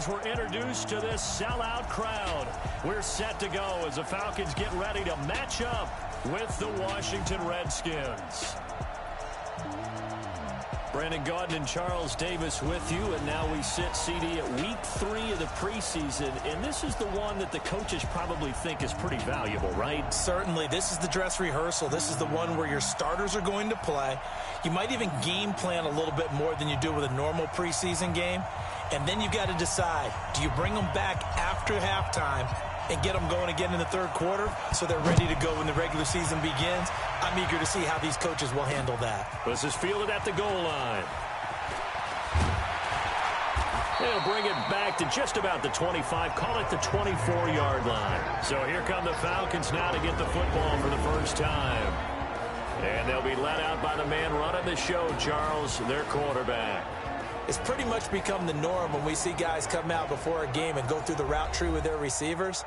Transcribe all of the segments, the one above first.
fans were introduced to this sellout crowd. We're set to go as the Falcons get ready to match up with the Washington Redskins. Brandon Gaudin and Charles Davis with you, and now we sit, CD, at week 3 of the preseason, and this is the one that the coaches probably think is pretty valuable, right? Certainly. This is the dress rehearsal. This is the one where your starters are going to play. You might even game plan a little bit more than you do with a normal preseason game, and then you've got to decide, do you bring them back after halftime and get them going again in the third quarter so they're ready to go when the regular season begins? I'm eager to see how these coaches will handle that. This is fielded at the goal line. They'll bring it back to just about the 25, call it the 24-yard line. So here come the Falcons now to get the football for the first time. And they'll be let out by the man running the show, Charles, their quarterback. It's pretty much become the norm when we see guys come out before a game and go through the route tree with their receivers.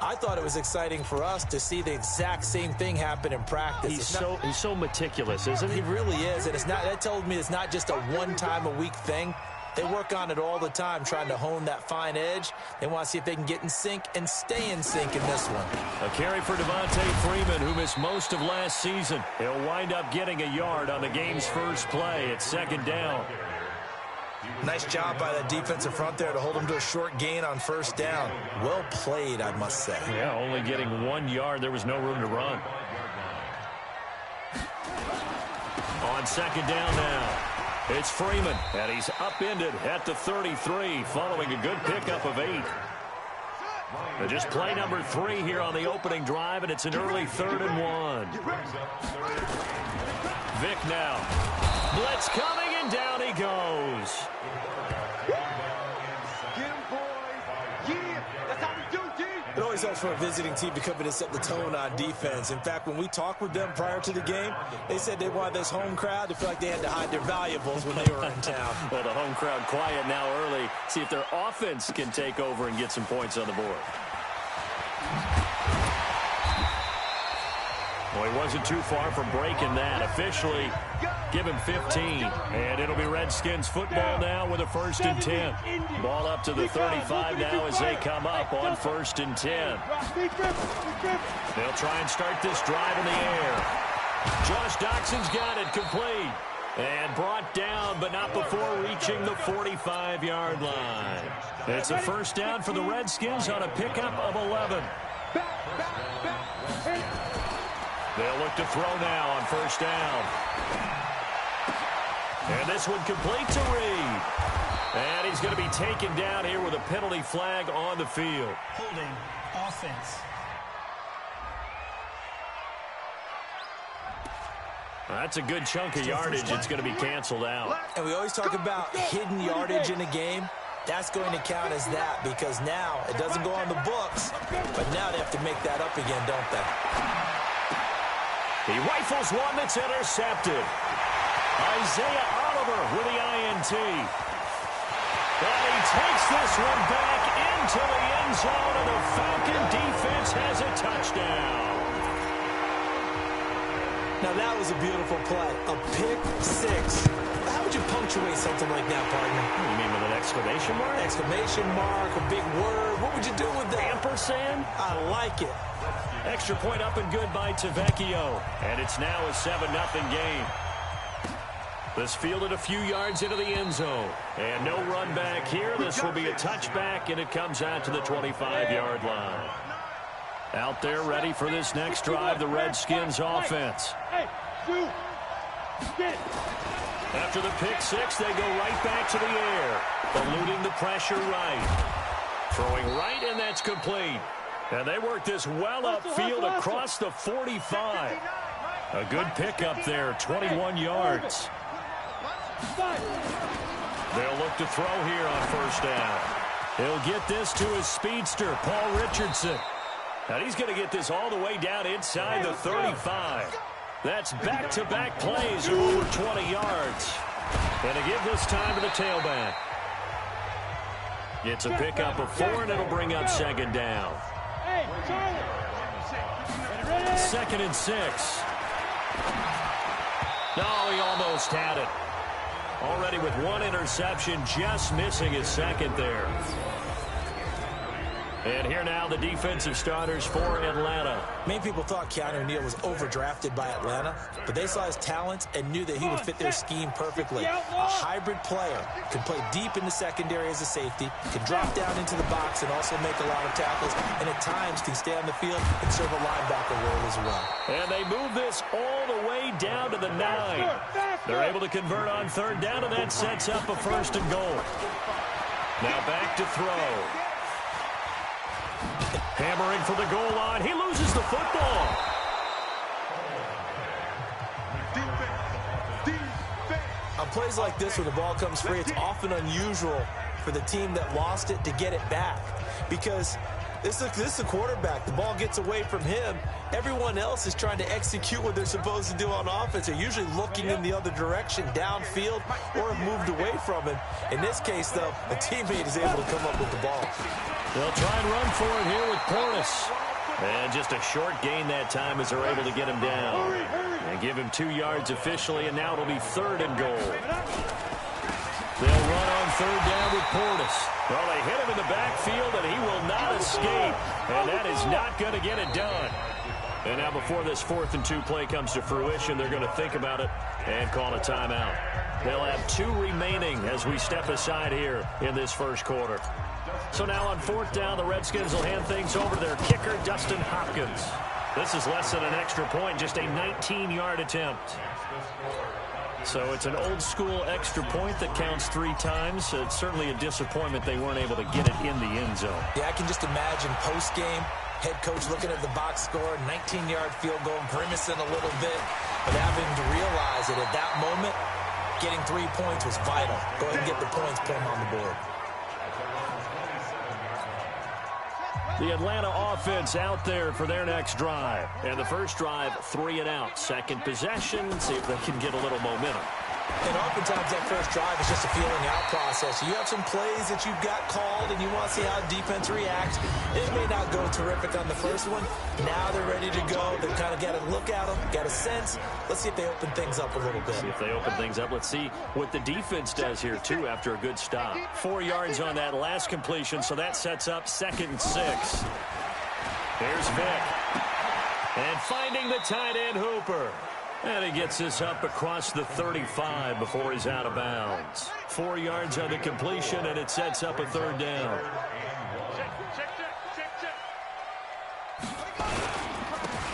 I thought it was exciting for us to see the exact same thing happen in practice. He's so meticulous, isn't he? He really is, and that told me it's not just a one-time-a-week thing. They work on it all the time, trying to hone that fine edge. They want to see if they can get in sync and stay in sync in this one. A carry for Devontae Freeman, who missed most of last season. He'll wind up getting a yard on the game's first play. It's second down. Nice job by that defensive front there to hold him to a short gain on first down. Well played, I must say. Yeah, only getting 1 yard. There was no room to run. On second down now, it's Freeman, and he's upended at the 33 following a good pickup of 8. Just play number 3 here on the opening drive, and it's an early 3rd and 1. Vic now. Blitz coming, and down he goes. It always helps for a visiting team to come in and set the tone on defense. In fact, when we talked with them prior to the game, they said they wanted this home crowd to feel like they had to hide their valuables when they were in town. Well, the home crowd quiet now early. See if their offense can take over and get some points on the board. Well, he wasn't too far from breaking that. Officially, give him 15. And it'll be Redskins football now with a 1st and 10. Ball up to the 35 now as they come up on 1st and 10. They'll try and start this drive in the air. Josh Doxson's got it complete. And brought down, but not before reaching the 45-yard line. It's a 1st down for the Redskins on a pickup of 11. They'll look to throw now on 1st down. And this one complete to Reed. And he's going to be taken down here with a penalty flag on the field. Holding offense. That's a good chunk of yardage. It's going to be canceled out. And we always talk about hidden yardage in a game. That's going to count as that because now it doesn't go on the books, but now they have to make that up again, don't they? He rifles one that's intercepted. Isaiah Oliver with the INT. And he takes this one back into the end zone, and the Falcon defense has a touchdown. Now that was a beautiful play. A pick 6. How would you punctuate something like that, partner? You mean with an exclamation mark? Exclamation mark, a big word. What would you do with that? Ampersand? I like it. Extra point up and good by Tavecchio. And it's now a 7-0 game. This fielded a few yards into the end zone. And no run back here. This will be a touchback, and it comes out to the 25-yard line. Out there ready for this next drive, the Redskins offense. After the pick 6, they go right back to the air, eluding the pressure right. Throwing right, and that's complete. And they work this well upfield across the 45. A good pickup there, 21 yards. They'll look to throw here on 1st down. He'll get this to his speedster, Paul Richardson. And he's going to get this all the way down inside the 35. That's back-to-back plays of over 20 yards. And to give this time to the tailback. It's a pickup of 4, and it'll bring up 2nd down. 2nd and 6. No, he almost had it. Already with 1 interception, just missing his 2nd there. And here now the defensive starters for Atlanta. Many people thought Keanu Neal was overdrafted by Atlanta, but they saw his talents and knew that he would fit their scheme perfectly. A hybrid player, can play deep in the secondary as a safety, can drop down into the box and also make a lot of tackles, and at times can stay on the field and serve a linebacker role as well. And they move this all the way down to the 9. They're able to convert on third down, and that sets up a 1st and goal. Now back to throw. Hammering for the goal line. He loses the football. On plays like this where the ball comes free, it's often unusual for the team that lost it to get it back. Because this is a quarterback. The ball gets away from him. Everyone else is trying to execute what they're supposed to do on offense. They're usually looking in the other direction, downfield, or have moved away from him. In this case, though, a teammate is able to come up with the ball. They'll try and run for it here with Portis. And just a short gain that time as they're able to get him down. And give him 2 yards officially, and now it'll be 3rd and goal. They'll run on third down with Portis. Well, they hit him in the backfield, and he will not escape. And that is not going to get it done. And now before this 4th and 2 play comes to fruition, they're going to think about it and call a timeout. They'll have 2 remaining as we step aside here in this first quarter. So now on 4th down, the Redskins will hand things over to their kicker, Dustin Hopkins. This is less than an extra point, just a 19-yard attempt. So it's an old-school extra point that counts 3 times. So it's certainly a disappointment they weren't able to get it in the end zone. Yeah, I can just imagine post-game, head coach looking at the box score, 19-yard field goal, grimacing a little bit, but having to realize that at that moment, getting 3 points was vital. Go ahead and get the points, put them on the board. The Atlanta offense out there for their next drive. And the first drive, 3 and out. Second possession, see if they can get a little momentum. And oftentimes that first drive is just a feeling out process. You have some plays that you've got called and you want to see how defense reacts. It may not go terrific on the first one. Now they're ready to go. They've kind of got to look at them, got a sense. Let's see if they open things up a little bit. See if they open things up. Let's see what the defense does here, too, after a good stop. 4 yards on that last completion, so that sets up 2nd and 6. Here's Vick. And finding the tight end, Hooper. And he gets this up across the 35 before he's out of bounds. 4 yards on the completion, and it sets up a 3rd down.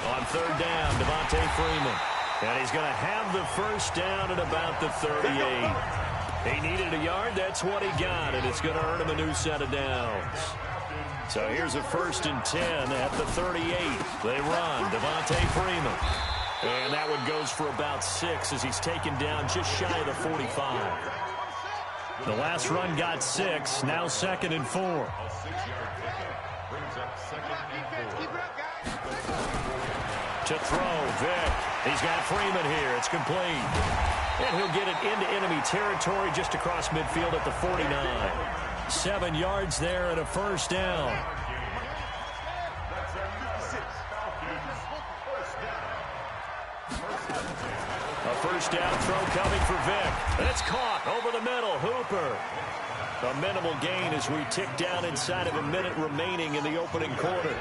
On 3rd down, Devontae Freeman. And he's going to have the first down at about the 38. He needed a yard. That's what he got, and it's going to earn him a new set of downs. So here's a 1st and 10 at the 38. They run. Devontae Freeman. And that one goes for about 6 as he's taken down just shy of the 45. The last run got 6. Now 2nd and 4. To throw, Vick. He's got Freeman here. It's complete. And he'll get it into enemy territory just across midfield at the 49. 7 yards there and a 1st down. A 1st down throw coming for Vick. And it's caught over the middle. Hooper. A minimal gain as we tick down inside of a minute remaining in the opening quarter.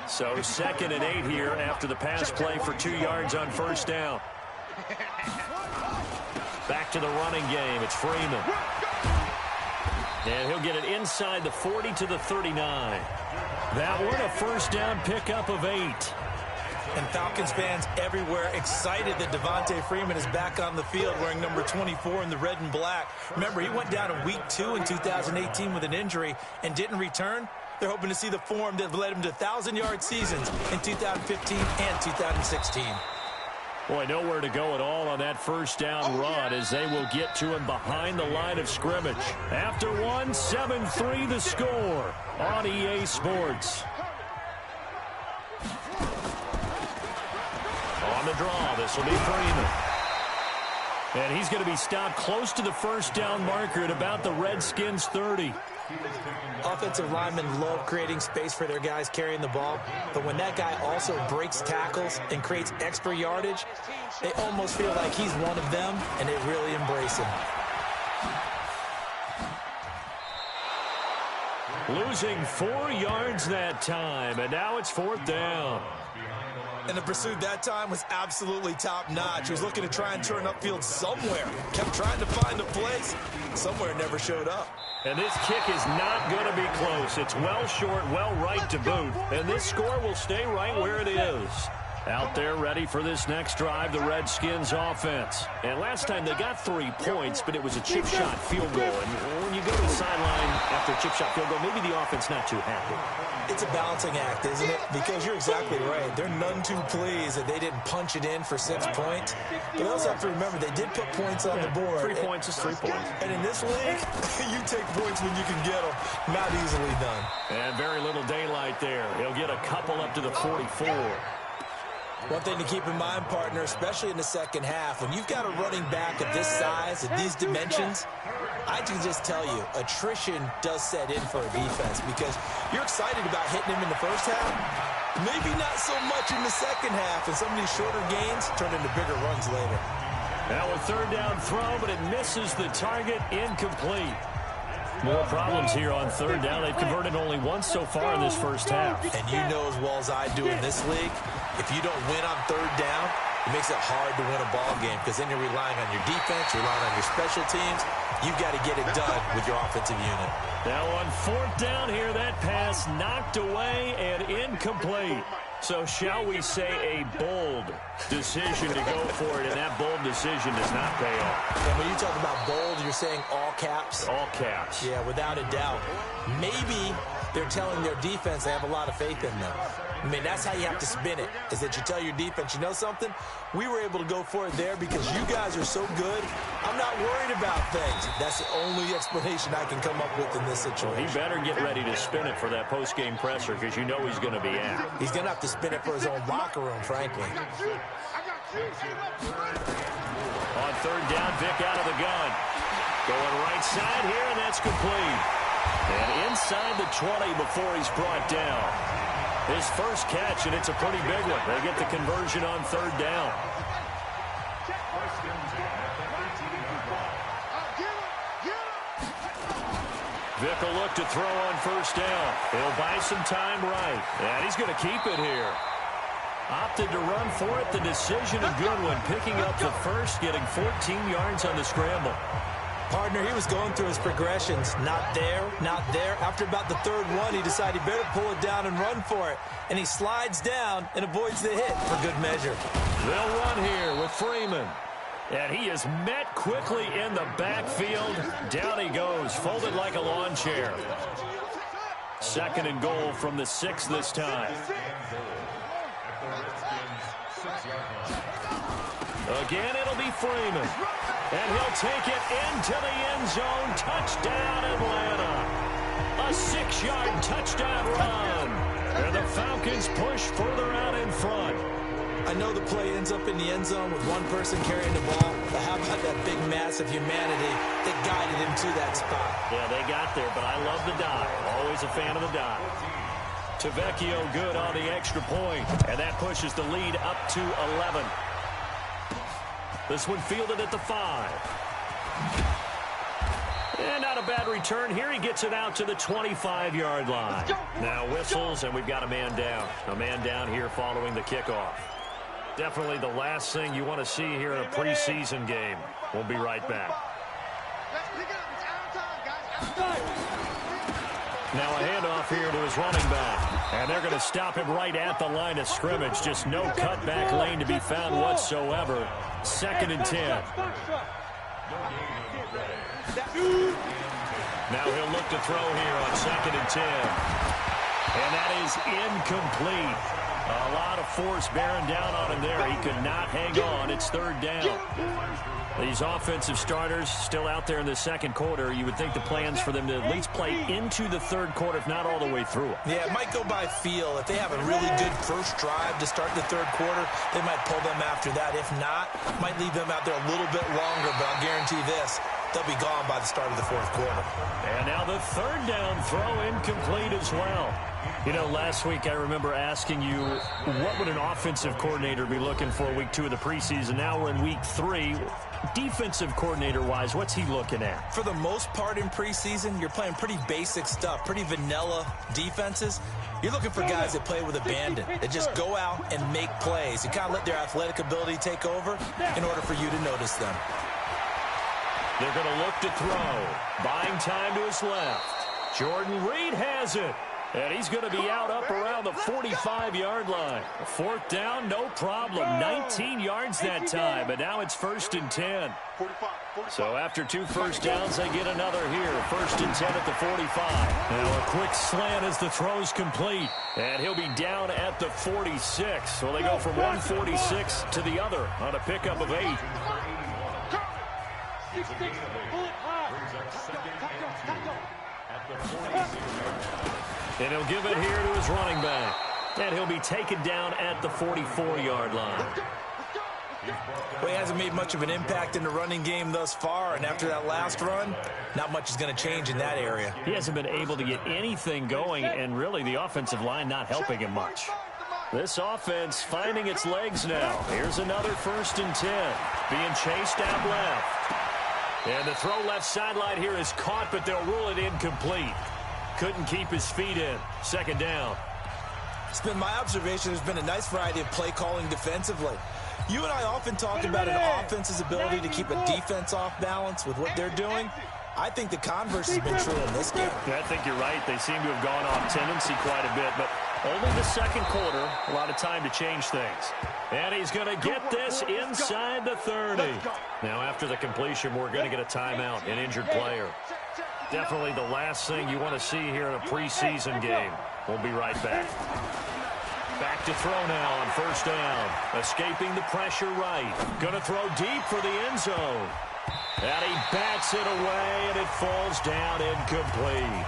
So 2nd and 8 here after the pass play for 2 yards on 1st down. Back to the running game. It's Freeman. And he'll get it inside the 40 to the 39. That one a 1st down pickup of 8. And Falcons fans everywhere excited that Devontae Freeman is back on the field wearing number 24 in the red and black. Remember, he went down in week 2 in 2018 with an injury and didn't return. They're hoping to see the form that led him to 1,000-yard seasons in 2015 and 2016. Boy, nowhere to go at all on that 1st down run as they will get to him behind the line of scrimmage. After one, 7-3 the score on EA Sports. On the draw, this will be Freeman. And he's going to be stopped close to the 1st down marker at about the Redskins' 30. Offensive linemen love creating space for their guys carrying the ball, but when that guy also breaks tackles and creates extra yardage, they almost feel like he's one of them, and they really embrace him. Losing 4 yards that time, and now it's 4th down. And the pursuit that time was absolutely top-notch. He was looking to try and turn upfield somewhere. Kept trying to find a place. Somewhere never showed up. And this kick is not going to be close. It's well short, well right to boot. And this score will stay right where it is. Out there ready for this next drive, the Redskins offense. And last time they got 3 points, but it was a chip shot field goal. And when you go to the sideline after a chip shot field goal, maybe the offense not too happy. It's a balancing act, isn't it? Because you're exactly right. They're none too pleased that they didn't punch it in for 6 points. But they also have to remember they did put points on the board. 3 points is 3 points. And in this league, you take points when you can get them. Not easily done. And very little daylight there. He'll get a couple up to the 44. One thing to keep in mind, partner, especially in the second half, when you've got a running back of this size, at these dimensions, I can just tell you, attrition does set in for a defense because you're excited about hitting him in the first half, maybe not so much in the second half, and some of these shorter gains turn into bigger runs later. Now a 3rd down throw, but it misses the target, incomplete. More problems here on 3rd down. They've converted only once so far in this first half. And you know as well as I do in this league, if you don't win on 3rd down, it makes it hard to win a ball game because then you're relying on your defense, you're relying on your special teams. You've got to get it done with your offensive unit. Now on 4th down here, that pass knocked away and incomplete. So shall we say a bold decision to go for it, and that bold decision does not pay off. And when you talk about bold, you're saying all caps? All caps. Yeah, without a doubt. Maybe they're telling their defense they have a lot of faith in them. I mean, that's how you have to spin it, is that you tell your defense, you know something? We were able to go for it there because you guys are so good. I'm not worried about things. That's the only explanation I can come up with in this situation. He better get ready to spin it for that post-game presser because you know he's going to be at. He's going to have to spin it for his own locker room, frankly. On 3rd down, Vic out of the gun. Going right side here, and that's complete. And inside the 20 before he's brought down. His first catch, and it's a pretty big one. They get the conversion on 3rd down. Vic will look to throw on 1st down. He'll buy some time right. And he's going to keep it here. Opted to run for it. The decision a good one. Picking up the first, getting 14 yards on the scramble. Partner, he was going through his progressions. Not there, not there. After about the 3rd one, he decided he better pull it down and run for it. And he slides down and avoids the hit for good measure. They'll run here with Freeman. And he is met quickly in the backfield. Down he goes, folded like a lawn chair. 2nd and goal from the 6 this time. Again, it'll be Freeman. And he'll take it into the end zone. Touchdown, Atlanta. A 6-yard touchdown run. And the Falcons push further out in front. I know the play ends up in the end zone with one person carrying the ball, but how about that big mass of humanity that guided him to that spot? Yeah, they got there, but I love the dive. Always a fan of the dive. Tavecchio good on the extra point, and that pushes the lead up to 11. This one fielded at the 5. And not a bad return here. He gets it out to the 25-yard line. Now whistles, and we've got a man down. A man down here following the kickoff. Definitely the last thing you want to see here in a preseason game. We'll be right back. Now a handoff here to his running back. And they're going to stop him right at the line of scrimmage. Just no cutback lane to be found whatsoever. 2nd and 10. Now he'll look to throw here on 2nd and 10. And that is incomplete. A lot of force bearing down on him there. He could not hang on. It's 3rd down. These offensive starters still out there in the 2nd quarter. You would think the plans for them to at least play into the 3rd quarter, if not all the way through it. Yeah, it might go by feel. If they have a really good first drive to start the 3rd quarter, they might pull them after that. If not, might leave them out there a little bit longer, but I'll guarantee this. they'll be gone by the start of the fourth quarter. And now the third down throw incomplete as well. You know, last week I remember asking you, what would an offensive coordinator be looking for week 2 of the preseason? Now we're in week 3. Defensive coordinator-wise, what's he looking at? For the most part in preseason, you're playing pretty basic stuff, pretty vanilla defenses. You're looking for guys that play with abandon, that just go out and make plays. You kind of let their athletic ability take over in order for you to notice them. They're going to look to throw. Buying time to his left. Jordan Reed has it. And he's going to be out up around the 45-yard line. A fourth down, no problem. 19 yards that time, but now it's 1st and 10. So after 2 first downs, they get another here. 1st and 10 at the 45. Now a quick slant as the throw's complete. And he'll be down at the 46. So they go from 146 to the other on a pickup of 8. And he'll give it here to his running back. And he'll be taken down at the 44-yard line. Well, he hasn't made much of an impact in the running game thus far, and after that last run, not much is going to change in that area. He hasn't been able to get anything going, and really the offensive line not helping him much. This offense finding its legs now. Here's another 1st and 10. Being chased out left. And the throw left sideline here is caught, but they'll rule it incomplete. Couldn't keep his feet in. 2nd down. It's been my observation there's been a nice variety of play calling defensively. You and I often talk about an offense's ability to keep a defense off balance with what they're doing. I think the converse has been true in this game. I think you're right. They seem to have gone off tendency quite a bit, but only the 2nd quarter, a lot of time to change things. And he's going to get this inside the 30. Now after the completion, we're going to get a timeout, an injured player. Definitely the last thing you want to see here in a preseason game. We'll be right back. Back to throw now on 1st down. Escaping the pressure right. Going to throw deep for the end zone. And he bats it away, and it falls down incomplete.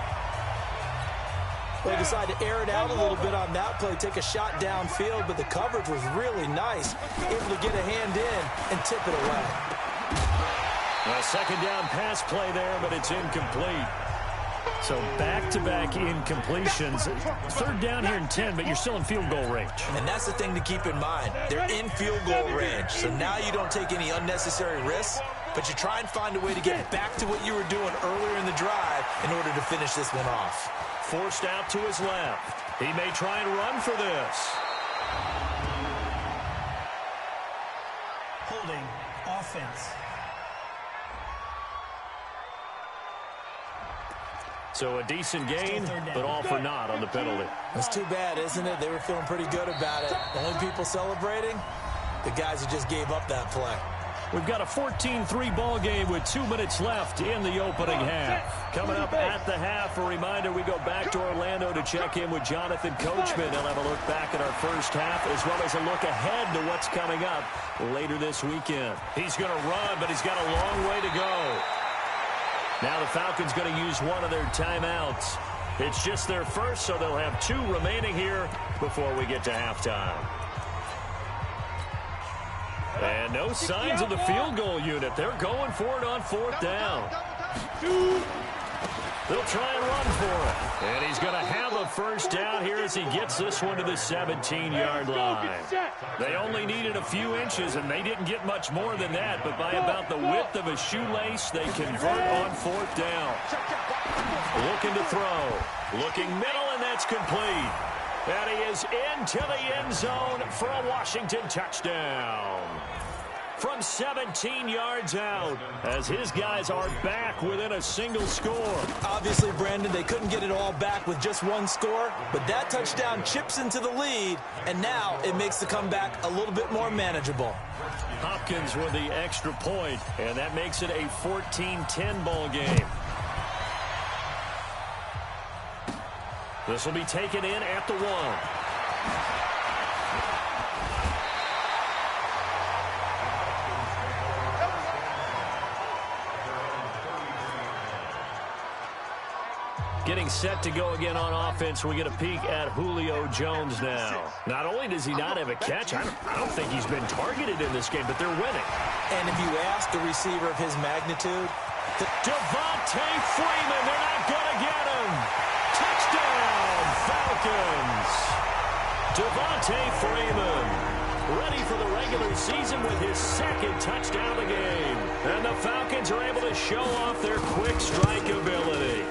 They decided to air it out a little bit on that play, take a shot downfield, but the coverage was really nice. Able to get a hand in and tip it away. A 2nd down pass play there, but it's incomplete. So back-to-back incompletions. 3rd down here in 10, but you're still in field goal range. And that's the thing to keep in mind. They're in field goal range. So now you don't take any unnecessary risks, but you try and find a way to get back to what you were doing earlier in the drive in order to finish this one off. Forced out to his left. He may try and run for this. Holding offense. So a decent gain, but all for naught on the penalty. It's too bad, isn't it? They were feeling pretty good about it. The only people celebrating, the guys who just gave up that play. We've got a 14-3 ball game with 2 minutes left in the opening half. Coming up at the half, a reminder, we go back to Orlando to check in with Jonathan Coachman. He'll have a look back at our first half, as well as a look ahead to what's coming up later this weekend. He's going to run, but he's got a long way to go. Now the Falcons going to use one of their timeouts. It's just their first, so they'll have 2 remaining here before we get to halftime. And no signs of the field goal unit. They're going for it on 4th down. They'll try and run for it. And he's going to have a 1st down here as he gets this one to the 17-yard line. They only needed a few inches, and they didn't get much more than that. But by about the width of a shoelace, they convert on 4th down. Looking to throw. Looking middle, and that's complete. And he is into the end zone for a Washington touchdown. From 17 yards out, as his guys are back within a single score. Obviously, Brandon, they couldn't get it all back with just one score, but that touchdown chips into the lead, and now it makes the comeback a little bit more manageable. Hopkins with the extra point, and that makes it a 14-10 ball game. This will be taken in at the 1. Getting set to go again on offense. We get a peek at Julio Jones now. Not only does he not have a catch, I don't think he's been targeted in this game, but they're winning. And if you ask a receiver of his magnitude, Devontae Freeman, they're not going to get him. Touchdown, Falcons. Devontae Freeman, ready for the regular season with his second touchdown of the game. And the Falcons are able to show off their quick strike ability.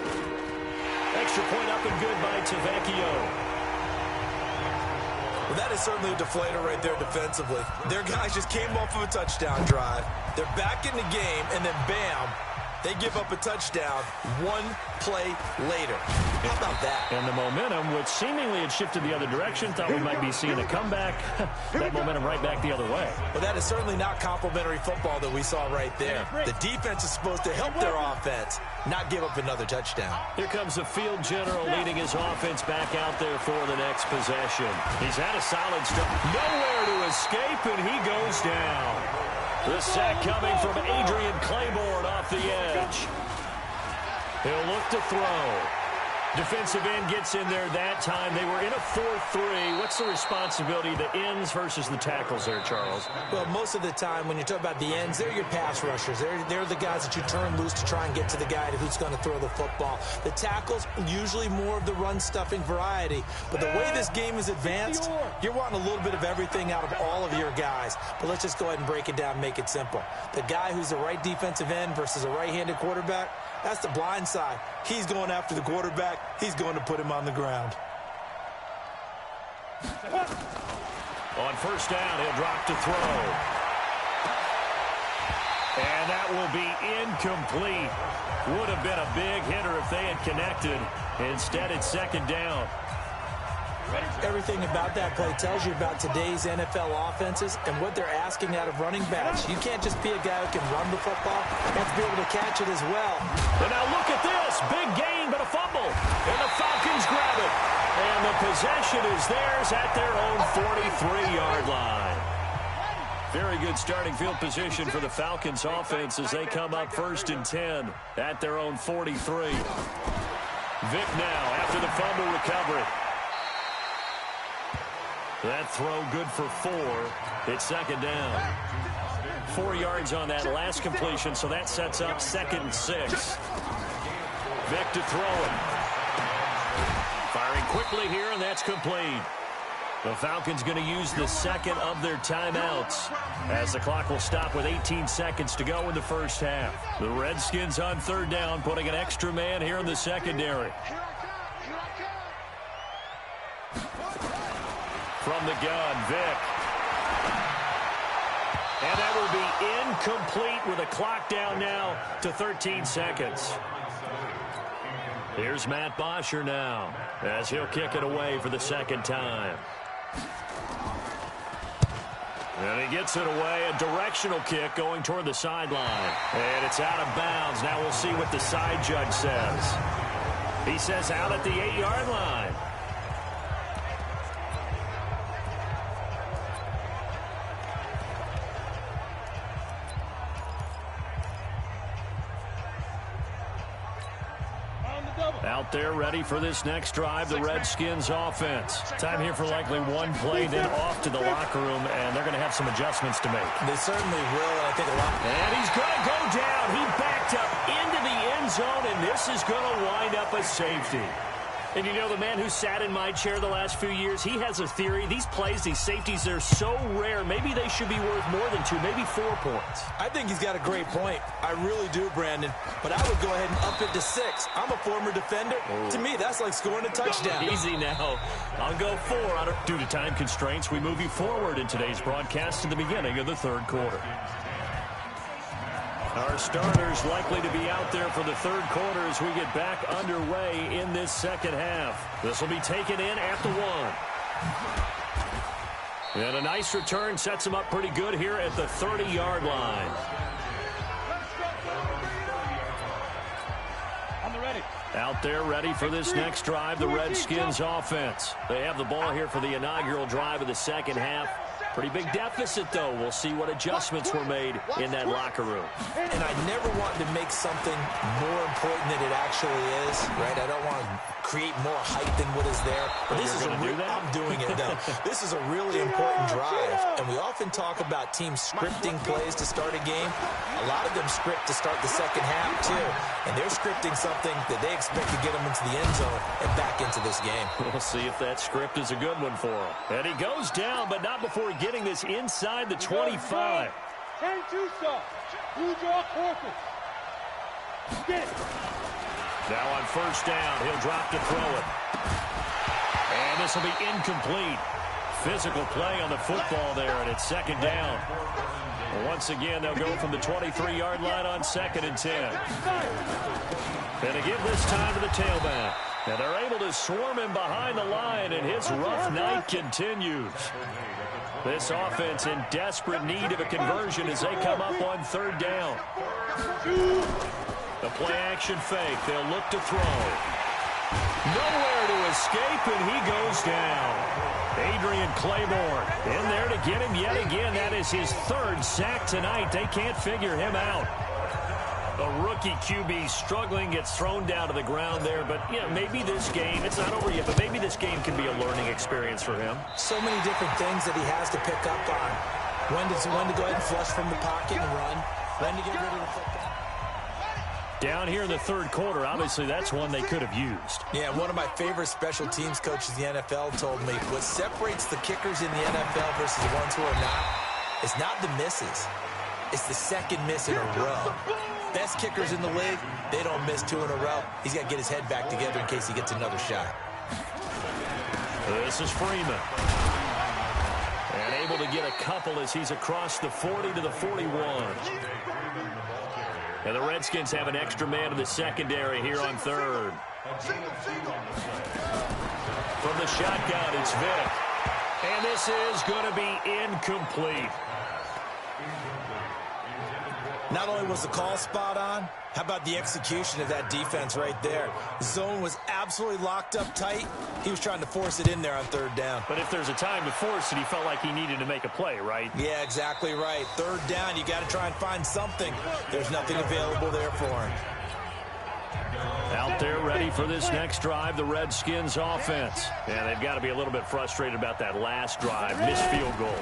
Extra point up and good by Tavecchio. Well, that is certainly a deflator right there defensively. Their guys just came off of a touchdown drive. They're back in the game, and then bam, they give up a touchdown one play later. How about that? And the momentum, which seemingly had shifted the other direction, thought we might be seeing a comeback. That momentum right back the other way. Well, that is certainly not complimentary football that we saw right there. The defense is supposed to help their offense, not give up another touchdown. Here comes the field general leading his offense back out there for the next possession. He's had a solid start. Nowhere to escape, and he goes down. The sack coming from Adrian Claiborne off the edge. He'll look to throw. Defensive end gets in there that time. They were in a 4-3. What's the responsibility, the ends versus the tackles there, Charles? Well, most of the time when you talk about the ends, they're your pass rushers. They're the guys that you turn loose to try and get to the guy who's going to throw the football. The tackles, usually more of the run-stuffing variety. But the way this game is advanced, you're wanting a little bit of everything out of all of your guys. But let's just go ahead and break it down and make it simple. The guy who's the right defensive end versus a right-handed quarterback, that's the blind side. He's going after the quarterback. He's going to put him on the ground. On first down, he'll drop to throw. And that will be incomplete. Would have been a big hitter if they had connected. Instead, it's second down. Everything about that play tells you about today's NFL offenses and what they're asking out of running backs. You can't just be a guy who can run the football. You have to be able to catch it as well. And now look at this. Big gain, but a fumble. And the Falcons grab it. And the possession is theirs at their own 43-yard line. Very good starting field position for the Falcons offense as they come up first and 10 at their own 43. Vick now after the fumble recovery. That throw good for 4. It's second down. 4 yards on that last completion, so that sets up second and 6. Vick to throw it. Firing quickly here, and that's complete. The Falcons going to use the second of their timeouts as the clock will stop with 18 seconds to go in the first half. The Redskins on third down, putting an extra man here in the secondary. From the gun, Vick. And that will be incomplete with a clock down now to 13 seconds. Here's Matt Bosher now as he'll kick it away for the second time. And he gets it away, a directional kick going toward the sideline. And it's out of bounds. Now we'll see what the side judge says. He says out at the 8-yard line. Out there ready for this next drive, the Redskins offense. Time here for likely one play, then off to the locker room, and they're going to have some adjustments to make. They certainly will, and I think a lot. And he's going to go down. He backed up into the end zone, and this is going to wind up a safety. And you know, the man who sat in my chair the last few years, he has a theory. These plays, these safeties, they're so rare. Maybe they should be worth more than 2, maybe 4 points. I think he's got a great point. I really do, Brandon. But I would go ahead and up it to 6. I'm a former defender. Oh. To me, that's like scoring a touchdown. Easy now. I'll go 4. Due to time constraints, we move you forward in today's broadcast to the beginning of the third quarter. Our starters likely to be out there for the third quarter as we get back underway in this second half. This will be taken in at the 1. And a nice return sets them up pretty good here at the 30-yard line. Out there ready for this next drive, the Redskins offense. They have the ball here for the inaugural drive of the second half. Pretty big deficit, though. We'll see what adjustments were made in that locker room. And I never want to make something more important than it actually is, right? I don't want to create more hype than what is there. But this is I'm doing it, though. This is a really important drive. And we often talk about teams scripting plays to start a game. A lot of them script to start the second half, too. And they're scripting something that they expect to get them into the end zone and back into this game. We'll see if that script is a good one for him. And he goes down, but not before getting this inside the 25. Now on first down, he'll drop to throw it. And this will be incomplete. Physical play on the football there, and it's second down. Once again, they'll go from the 23-yard line on 2nd and 10. And to give this time to the tailback. And they're able to swarm him behind the line, and his rough night continues. This offense in desperate need of a conversion as they come up on 3rd down. The play-action fake. They'll look to throw. Nowhere to escape, and he goes down. Adrian Claiborne in there to get him yet again. That is his 3rd sack tonight. They can't figure him out. A rookie QB struggling, gets thrown down to the ground there. But, yeah, maybe this game, it's not over yet, but maybe this game can be a learning experience for him. So many different things that he has to pick up on. When to go ahead and flush from the pocket and run. When to get rid of the football. Down here in the 3rd quarter, obviously that's one they could have used. Yeah, one of my favorite special teams coaches in the NFL told me what separates the kickers in the NFL versus the ones who are not is not the misses. It's the second miss in a row. Best kickers in the league, they don't miss 2 in a row. He's got to get his head back together in case he gets another shot. This is Freeman. And able to get a couple as he's across the 40 to the 41. And the Redskins have an extra man in the secondary here on 3rd. From the shotgun, it's Vick. And this is going to be incomplete. Not only was the call spot on, how about the execution of that defense right there? The zone was absolutely locked up tight. He was trying to force it in there on 3rd down. But if there's a time to force it, he felt like he needed to make a play, right? Yeah, exactly right. 3rd down, you got to try and find something. There's nothing available there for him. Out there ready for this next drive, the Redskins offense. And they've got to be a little bit frustrated about that last drive, missed field goal.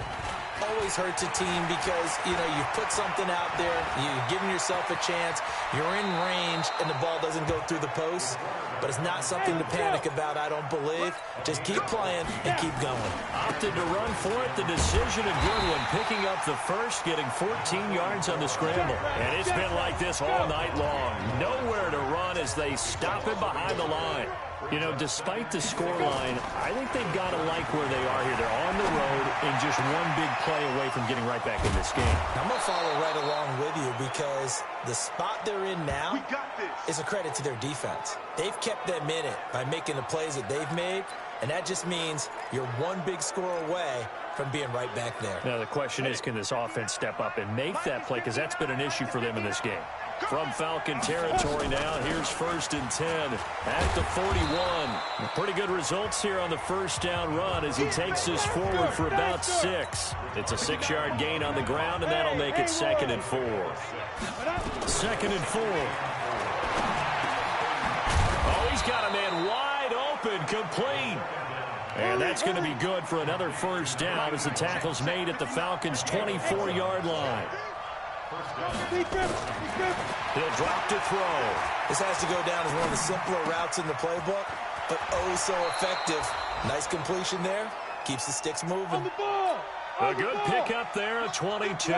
Always hurts a team because, you know, you put something out there, you're giving yourself a chance, you're in range, and the ball doesn't go through the post. But it's not something to panic about, I don't believe. Just keep playing and keep going. Opted to run for it. The decision a good one. Picking up the first, getting 14 yards on the scramble. And it's been like this all night long. Nowhere to run as they stop it behind the line. You know, despite the scoreline, I think they've got to like where they are here. They're on the road and just one big play away from getting right back in this game. I'm going to follow right along with you because the spot they're in now is a credit to their defense. They've kept them in it by making the plays that they've made, and that just means you're one big score away from being right back there. Now, the question is, can this offense step up and make that play? Because that's been an issue for them in this game. From Falcon territory now, here's 1st and 10 at the 41. Pretty good results here on the first down run as he takes us forward for about 6. It's a 6-yard gain on the ground, and that'll make it 2nd and 4. 2nd and 4. Oh, he's got a man wide open, complete. And that's going to be good for another first down as the tackle's made at the Falcons' 24-yard line. He'll drop to throw. This has to go down as one of the simpler routes in the playbook, but oh so effective. Nice completion there. Keeps the sticks moving. A good pickup there at 22.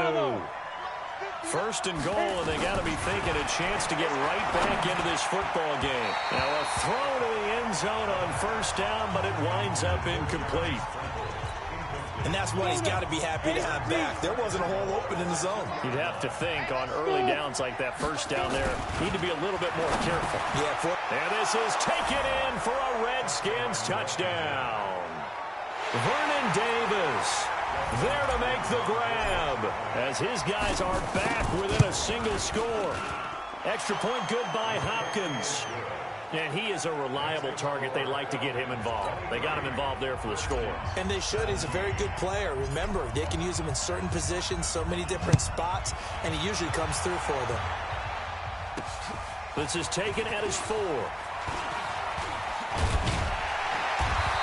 1st and goal, and they got to be thinking a chance to get right back into this football game. Now a throw to the end zone on 1st down, but it winds up incomplete. And that's what he's got to be happy to have back. There wasn't a hole open in the zone. You'd have to think on early downs like that first down there, need to be a little bit more careful. Yeah. And this is taken in for a Redskins touchdown. Vernon Davis there to make the grab as his guys are back within a single score. Extra point good by Hopkins. And he is a reliable target. They like to get him involved. They got him involved there for the score. And they should. He's a very good player. Remember, they can use him in certain positions, so many different spots, and he usually comes through for them. This is taken at his 4.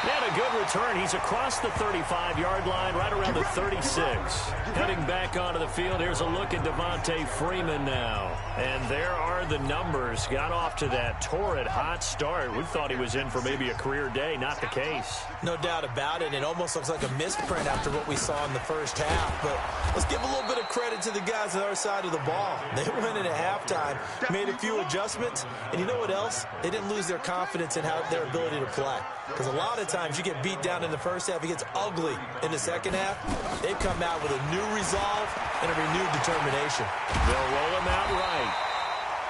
And a good return. He's across the 35-yard line, right around the 36. Heading back onto the field, here's a look at Devontae Freeman now. And there are the numbers. Got off to that torrid hot start. We thought he was in for maybe a career day. Not the case. No doubt about it. It almost looks like a misprint after what we saw in the first half. But let's give a little bit of credit to the guys on our side of the ball. They went in at halftime, made a few adjustments, and you know what else? They didn't lose their confidence in their ability to play. Because a lot of times you get beat down in the first half, it gets ugly in the second half. They've come out with a new resolve and a renewed determination. They'll roll him out right.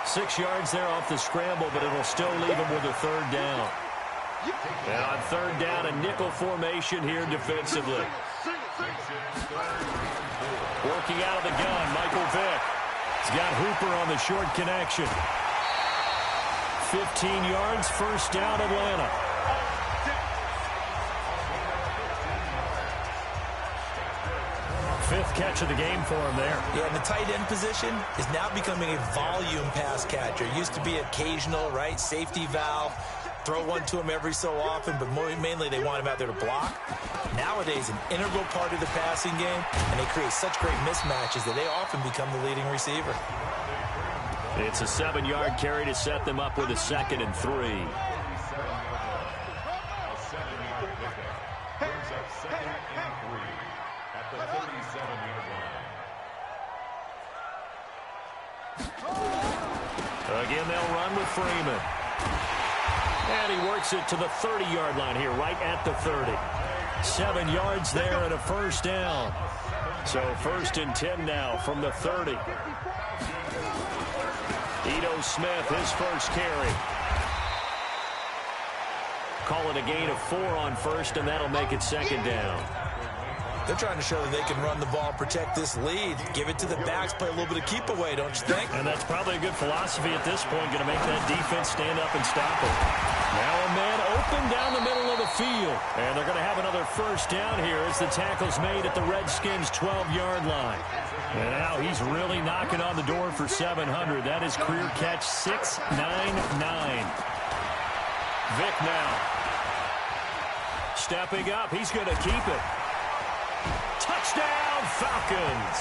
6 yards there off the scramble, but it'll still leave him with a 3rd down. And on 3rd down, a nickel formation here defensively. Working out of the gun, Michael Vick. He's got Hooper on the short connection. 15 yards, 1st down, Atlanta. Fifth catch of the game for him there. Yeah, and the tight end position is now becoming a volume pass catcher. It used to be occasional, right? Safety valve. Throw one to him every so often, but mainly they want him out there to block. Nowadays, an integral part of the passing game, and they create such great mismatches that they often become the leading receiver. It's a 7-yard carry to set them up with a 2nd and 3. Again, they'll run with Freeman. And he works it to the 30-yard line here, right at the 30. 7 yards there and a 1st down. So 1st and 10 now from the 30. Ito Smith, his first carry. Call it a gain of 4 on 1st, and that'll make it 2nd down. They're trying to show that they can run the ball, protect this lead. Give it to the backs, play a little bit of keep away, don't you think? And that's probably a good philosophy at this point, going to make that defense stand up and stop it. Now a man open down the middle of the field. And they're going to have another 1st down here as the tackle's made at the Redskins' 12-yard line. And now he's really knocking on the door for 700. That is career catch 699. Vick now. Stepping up, he's going to keep it. Touchdown, Falcons.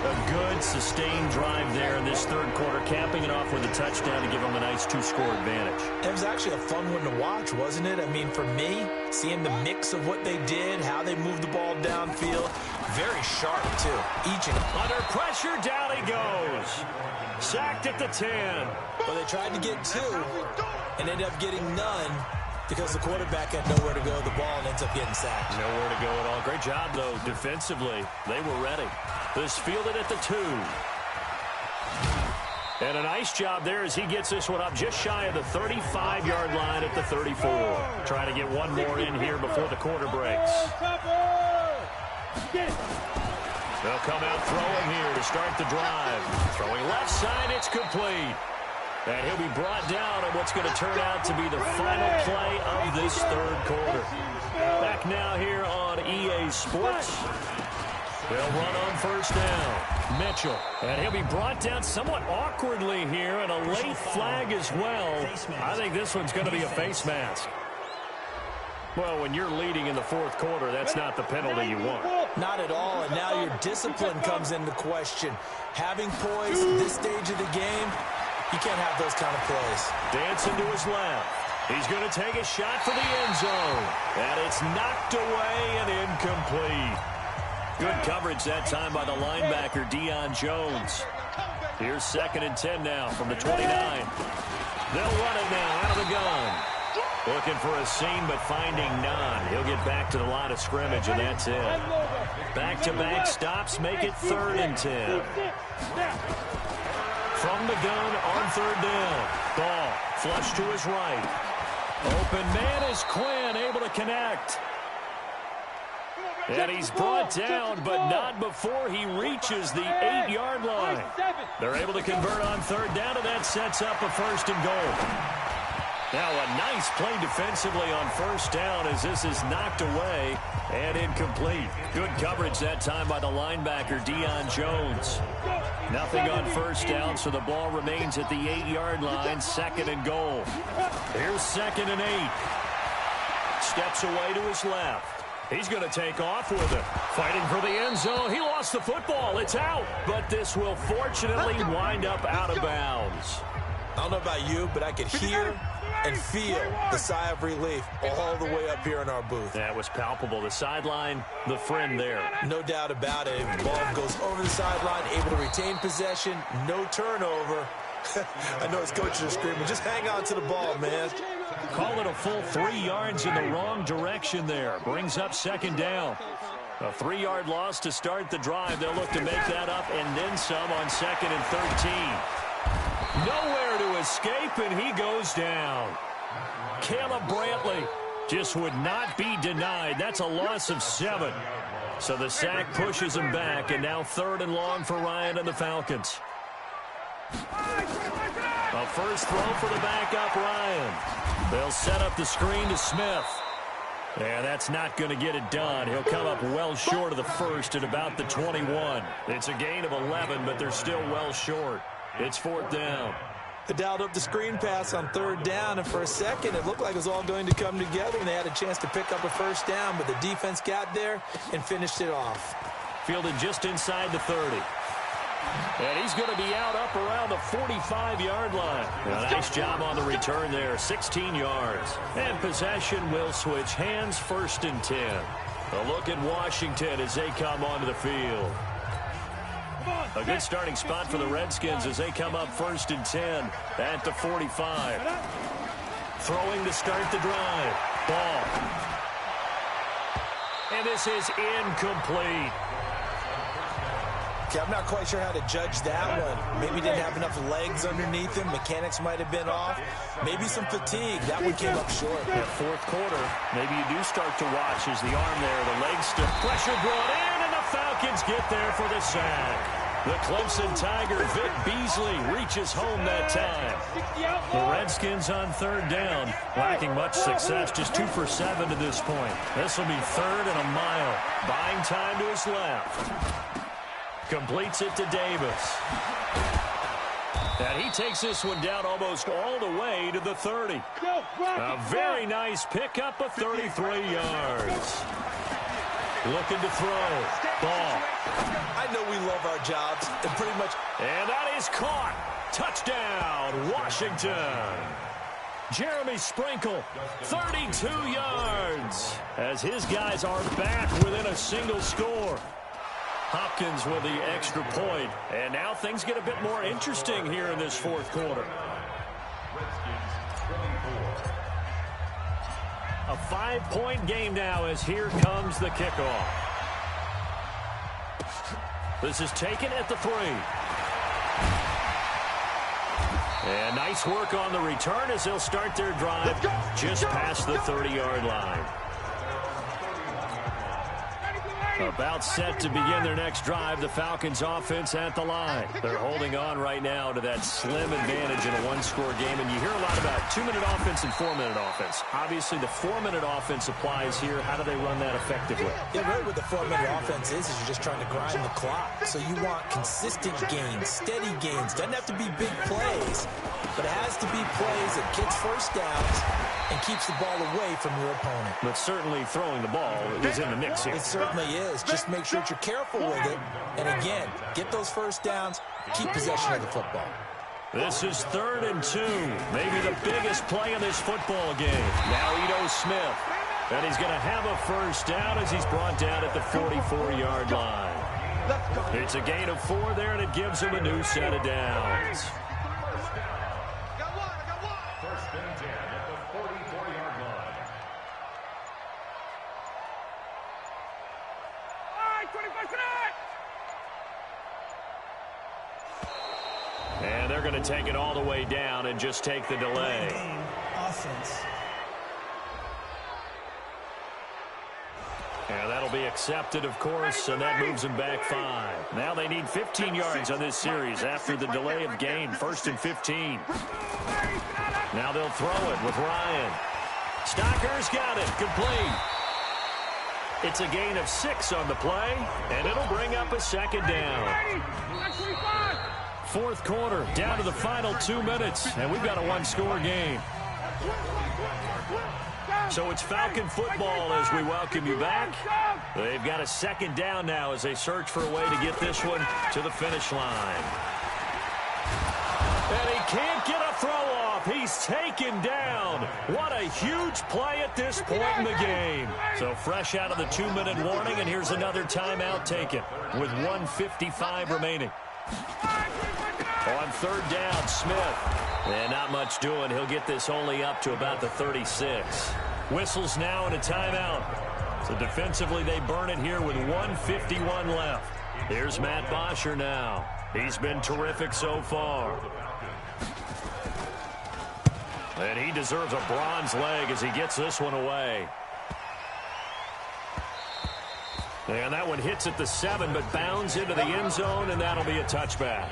A good, sustained drive there in this 3rd quarter, capping it off with a touchdown to give them a nice 2-score advantage. It was actually a fun one to watch, wasn't it? I mean, for me, seeing the mix of what they did, how they moved the ball downfield, very sharp, too. Under pressure, down he goes. Sacked at the 10. Well, they tried to get 2 and ended up getting none, because the quarterback had nowhere to go with the ball and ends up getting sacked. Nowhere to go at all. Great job, though, defensively. They were ready. This fielded at the 2. And a nice job there as he gets this one up just shy of the 35-yard line at the 34. Trying to get one more in here before the quarter breaks. They'll come out throwing here to start the drive. Throwing left side, it's complete. And he'll be brought down on what's going to turn out to be the final play of this 3rd quarter. Back now here on EA Sports. They'll run on 1st down. Mitchell. And he'll be brought down somewhat awkwardly here, and a late flag as well. I think this one's going to be a face mask. Well, when you're leading in the 4th quarter, that's not the penalty you want. Not at all, and now your discipline comes into question. Having poise at this stage of the game, you can't have those kind of plays. Dancing to his left. He's going to take a shot for the end zone. And it's knocked away and incomplete. Good coverage that time by the linebacker, Deion Jones. Here's 2nd and 10 now from the 29. They'll run it now out of the gun. Looking for a seam, but finding none. He'll get back to the line of scrimmage, and that's it. Back-to-back stops make it 3rd and 10. From the gun on 3rd down. Ball flush to his right. Open man is Quinn, able to connect. And he's brought down, but not before he reaches the 8-yard line. They're able to convert on third down, and that sets up a first and goal. Now a nice play defensively on first down as this is knocked away and incomplete. Good coverage that time by the linebacker, Deion Jones. Nothing on first down, so the ball remains at the 8-yard line, second and goal. Here's second and 8. Steps away to his left. He's going to take off with it. Fighting for the end zone. He lost the football. It's out. But this will fortunately wind up out of bounds. I don't know about you, but I could hear and feel the sigh of relief all the way up here in our booth. That was palpable. The sideline, the friend there. No doubt about it. The ball goes over the sideline, able to retain possession, no turnover. I know his coaches are screaming, just hang on to the ball, man. Call it a full 3 yards in the wrong direction there. Brings up second down. A 3-yard loss to start the drive. They'll look to make that up and then some on second and 13. Nowhere to escape, and he goes down. Caleb Brantley just would not be denied. That's a loss of 7. So the sack pushes him back, and now third and long for Ryan and the Falcons. A first throw for the backup, Ryan. They'll set up the screen to Smith. And that's not going to get it done. He'll come up well short of the first at about the 21. It's a gain of 11, but they're still well short. It's fourth down. They dialed up the screen pass on third down, and for a second it looked like it was all going to come together, and they had a chance to pick up a first down, but the defense got there and finished it off. Fielded just inside the 30. And he's going to be out up around the 45-yard line. A nice job on the return there, 16 yards. And possession will switch hands, first and 10. A look at Washington as they come onto the field. A good starting spot for the Redskins as they come up first and 10 at the 45. Throwing to start the drive. Ball. And this is incomplete. Okay, I'm not quite sure how to judge that one. Maybe didn't have enough legs underneath him. Mechanics might have been off. Maybe some fatigue. That one came up short. That fourth quarter, maybe you do start to watch as the arm there, the leg stiff. Pressure brought in, and the Falcons get there for the sack. The Clemson Tiger, Vic Beasley, reaches home that time. The Redskins on third down, lacking much success, just 2 for 7 to this point. This will be third and a mile. Buying time to his left. Completes it to Davis. And he takes this one down almost all the way to the 30. A very nice pickup of 33 yards. Looking to throw. Ball. I know we love our jobs. And pretty much. And that is caught. Touchdown, Washington. Jeremy Sprinkle, 32 yards. As his guys are back within a single score. Hopkins with the extra point. And now things get a bit more interesting here in this fourth quarter. A 5-point game now as here comes the kickoff. This is taken at the 3. And nice work on the return as they'll start their drive just past the 30-yard line. About set to begin their next drive, the Falcons offense at the line. They're holding on right now to that slim advantage in a one-score game, and you hear a lot about 2-minute offense and 4-minute offense. Obviously, the 4-minute offense applies here. How do they run that effectively? Yeah, really what the 4-minute offense is you're just trying to grind the clock. So you want consistent gains, steady gains. Doesn't have to be big plays, but it has to be plays that gets first downs and keeps the ball away from your opponent. But certainly throwing the ball is in the mix here. It certainly is. Just make sure that you're careful with it. And again, get those first downs, keep possession of the football. This is 3rd and 2. Maybe the biggest play in this football game. Now Ito Smith. And he's going to have a first down as he's brought down at the 44-yard line. It's a gain of 4 there, and it gives him a new set of downs. And they're going to take it all the way down and just take the delay. Game offense. And that'll be accepted, of course, and that moves them back 5. Now they need 15 yards on this series after the delay of game. 1st and 15. Now they'll throw it with Ryan. Stocker's got it. Complete. It's a gain of 6 on the play, and it'll bring up a 2nd down. 4th quarter, down to the final 2 minutes, and we've got a 1-score game. So it's Falcon football as we welcome you back. They've got a 2nd down now as they search for a way to get this one to the finish line. And he can't get a throw off. He's taken down. What a huge play at this point in the game. So fresh out of the 2-minute warning, and here's another timeout taken with 1:55 remaining. On 3rd down, Smith. And not much doing. He'll get this only up to about the 36. Whistles now and a timeout. So defensively, they burn it here with 1:51 left. Here's Matt Bosher now. He's been terrific so far. And he deserves a bronze leg as he gets this one away. And that one hits at the 7, but bounds into the end zone, and that'll be a touchback.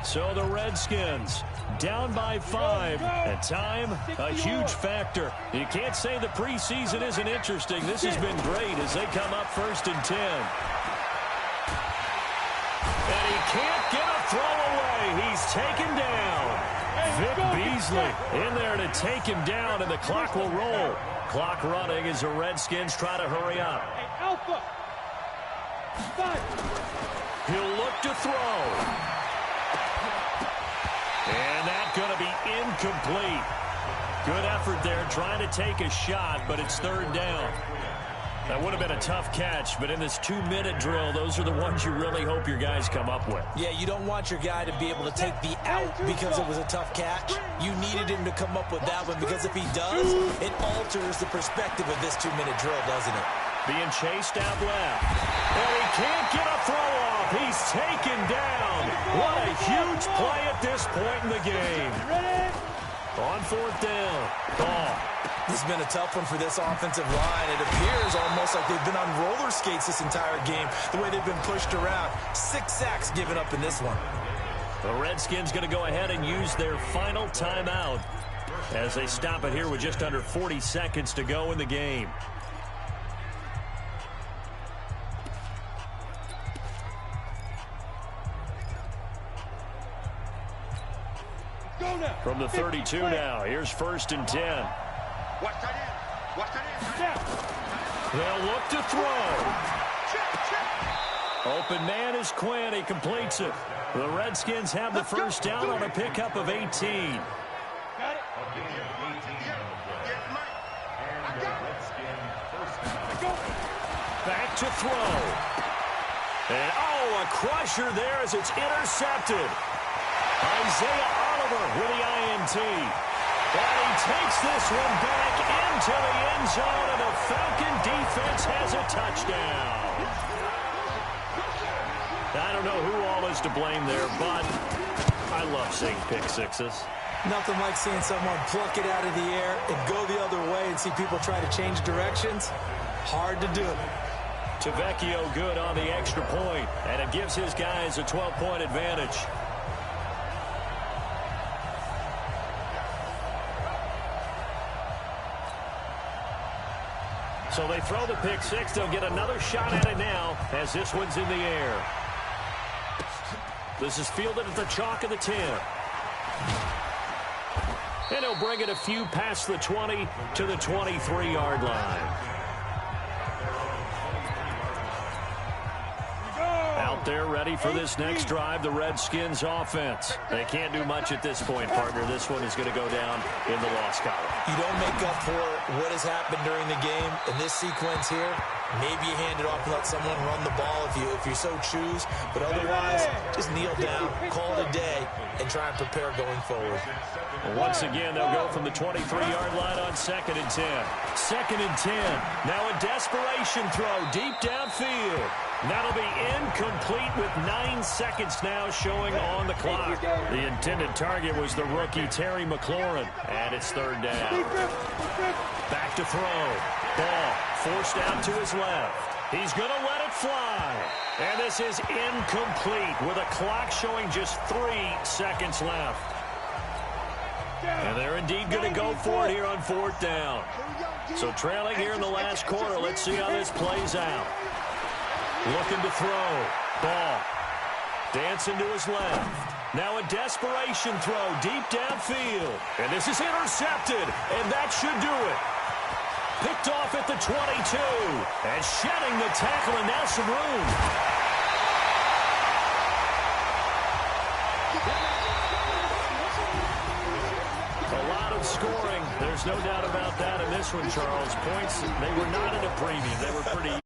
So the Redskins down by 5, and time a huge factor. You can't say the preseason isn't interesting. This has been great as they come up 1st and 10. And he can't get a throw away. He's taken down. Vic Beasley in there to take him down, and the clock will roll. Clock running as the Redskins try to hurry up. He'll look to throw. And that's going to be incomplete. Good effort there trying to take a shot, but it's 3rd down. That would have been a tough catch, but in this 2-minute drill, those are the ones you really hope your guys come up with. Yeah, you don't want your guy to be able to take the out because it was a tough catch. You needed him to come up with that one because if he does, it alters the perspective of this 2-minute drill, doesn't it? Being chased out left. And he can't get a throw off. He's taken down. What a huge play at this point in the game. On 4th down. Ball. This has been a tough one for this offensive line. It appears almost like they've been on roller skates this entire game, the way they've been pushed around. 6 sacks given up in this one. The Redskins going to go ahead and use their final timeout as they stop it here with just under 40 seconds to go in the game. From the 32 now, here's 1st and 10. They'll look to throw. Open man is Quinn. He completes it. The Redskins have the 1st down on a pickup of 18. Back to throw. And a crusher there as it's intercepted. Isaiah Oliver with the INT. And he takes this one back into the end zone, and the Falcon defense has a touchdown. I don't know who all is to blame there, but I love seeing pick sixes. Nothing like seeing someone pluck it out of the air and go the other way and see people try to change directions. Hard to do. Tavecchio good on the extra point, and it gives his guys a 12-point advantage. So they throw the pick six. They'll get another shot at it now as this one's in the air. This is fielded at the chalk of the 10. And he'll bring it a few past the 20 to the 23-yard line. Out there ready for this next drive, the Redskins offense. They can't do much at this point, partner. This one is going to go down in the loss column. You don't make up for what has happened during the game in this sequence here. Maybe you hand it off and let someone run the ball if you so choose. But otherwise, just kneel down, call it a day, and try and prepare going forward. Well, once again, they'll go from the 23-yard line on 2nd and 10. 2nd and 10. Now a desperation throw deep downfield. That'll be incomplete with 9 seconds now showing on the clock. The intended target was the rookie Terry McLaurin, and it's 3rd down. Back to throw. Ball forced out to his left. He's going to let it fly. And this is incomplete with a clock showing just 3 seconds left. And they're indeed going to go for it here on 4th down. So trailing here in the last quarter, let's see how this plays out. Looking to throw. Ball. Dancing to his left. Now a desperation throw deep downfield. And this is intercepted. And that should do it. Picked off at the 22. And shedding the tackle, and now some room. A lot of scoring. There's no doubt about that in this one, Charles. Points, they were not in a preview. They were pretty